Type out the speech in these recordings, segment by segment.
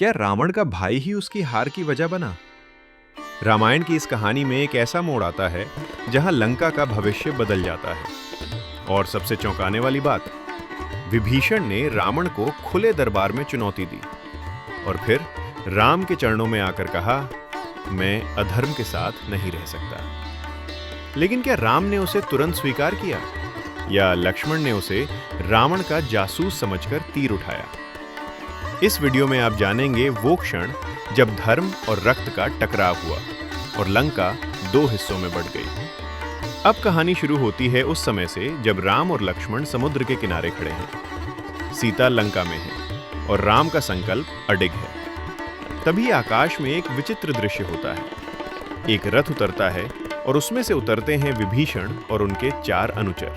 क्या रावण का भाई ही उसकी हार की वजह बना? रामायण की इस कहानी में एक ऐसा मोड़ आता है जहां लंका का भविष्य बदल जाता है। और सबसे चौंकाने वाली बात, विभीषण ने रावण को खुले दरबार में चुनौती दी और फिर राम के चरणों में आकर कहा, मैं अधर्म के साथ नहीं रह सकता। लेकिन क्या राम ने उसे तुरंत स्वीकार किया या लक्ष्मण ने उसे रावण का जासूस समझकर तीर उठाया? इस वीडियो में आप जानेंगे वो क्षण जब धर्म और रक्त का टकराव हुआ और लंका दो हिस्सों में बंट गई। अब कहानी शुरू होती है उस समय से जब राम और लक्ष्मण समुद्र के किनारे खड़े हैं। सीता लंका में है और राम का संकल्प अडिग है। तभी आकाश में एक विचित्र दृश्य होता है। एक रथ उतरता है और उसमें से उतरते हैं विभीषण और उनके 4 अनुचर।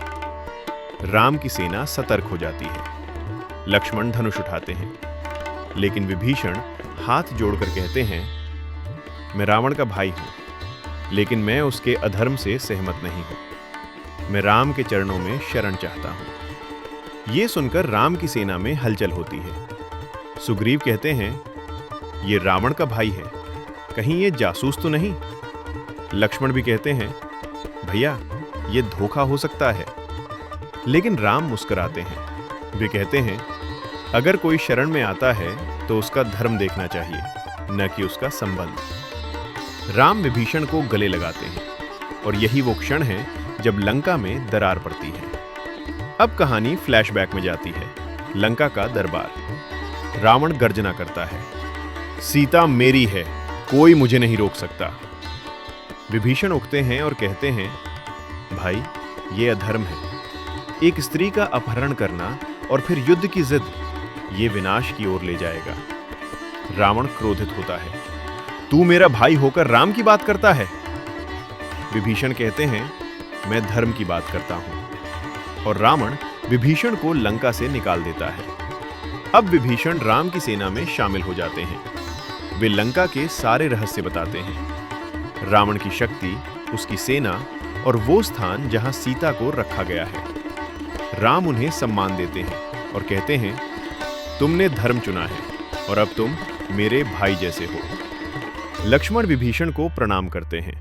राम की सेना सतर्क हो जाती है। लक्ष्मण धनुष उठाते हैं, लेकिन विभीषण हाथ जोड़कर कहते हैं, मैं रावण का भाई हूं, लेकिन मैं उसके अधर्म से सहमत नहीं हूं। मैं राम के चरणों में शरण चाहता हूं। यह सुनकर राम की सेना में हलचल होती है। सुग्रीव कहते हैं, यह रावण का भाई है, कहीं यह जासूस तो नहीं? लक्ष्मण भी कहते हैं, भैया यह धोखा हो सकता है। लेकिन राम मुस्कुराते हैं। वे कहते हैं, अगर कोई शरण में आता है तो उसका धर्म देखना चाहिए, न कि उसका संबंध। राम विभीषण को गले लगाते हैं और यही वो क्षण है जब लंका में दरार पड़ती है। अब कहानी फ्लैशबैक में जाती है। लंका का दरबार। रावण गर्जना करता है, सीता मेरी है, कोई मुझे नहीं रोक सकता। विभीषण उठते हैं और कहते हैं, भाई ये अधर्म है। एक स्त्री का अपहरण करना और फिर युद्ध की जिद, ये विनाश की ओर ले जाएगा। रावण क्रोधित होता है, तू मेरा भाई होकर राम की बात करता है? विभीषण कहते हैं, मैं धर्म की बात करता हूं। और रावण विभीषण को लंका से निकाल देता है। अब विभीषण राम की सेना में शामिल हो जाते हैं। वे लंका के सारे रहस्य बताते हैं, रावण की शक्ति, उसकी सेना और वो स्थान जहां सीता को रखा गया है। राम उन्हें सम्मान देते हैं और कहते हैं, तुमने धर्म चुना है और अब तुम मेरे भाई जैसे हो। लक्ष्मण विभीषण को प्रणाम करते हैं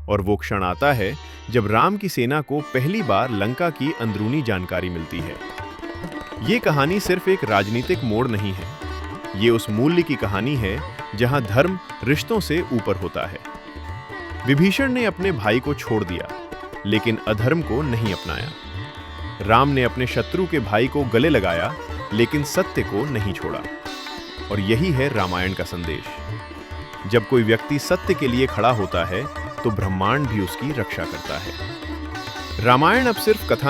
और वो क्षण आता है जब राम की सेना को पहली बार लंका की अंदरूनी जानकारी मिलती है। ये कहानी सिर्फ एक राजनीतिक मोड़ नहीं है, ये उस मूल्य की कहानी है जहां धर्म रिश्तों से ऊपर होता है। विभीषण ने अपने भाई को छोड़ दिया, लेकिन अधर्म को नहीं अपनाया। राम ने अपने शत्रु के भाई को गले लगाया, लेकिन सत्य को नहीं छोड़ा। और यही है रामायण का संदेश। जब कोई व्यक्ति सत्य के लिए खड़ा होता है तो ब्रह्मांड भी उसकी रक्षा करता है। रामायण अब सिर्फ कथा नहीं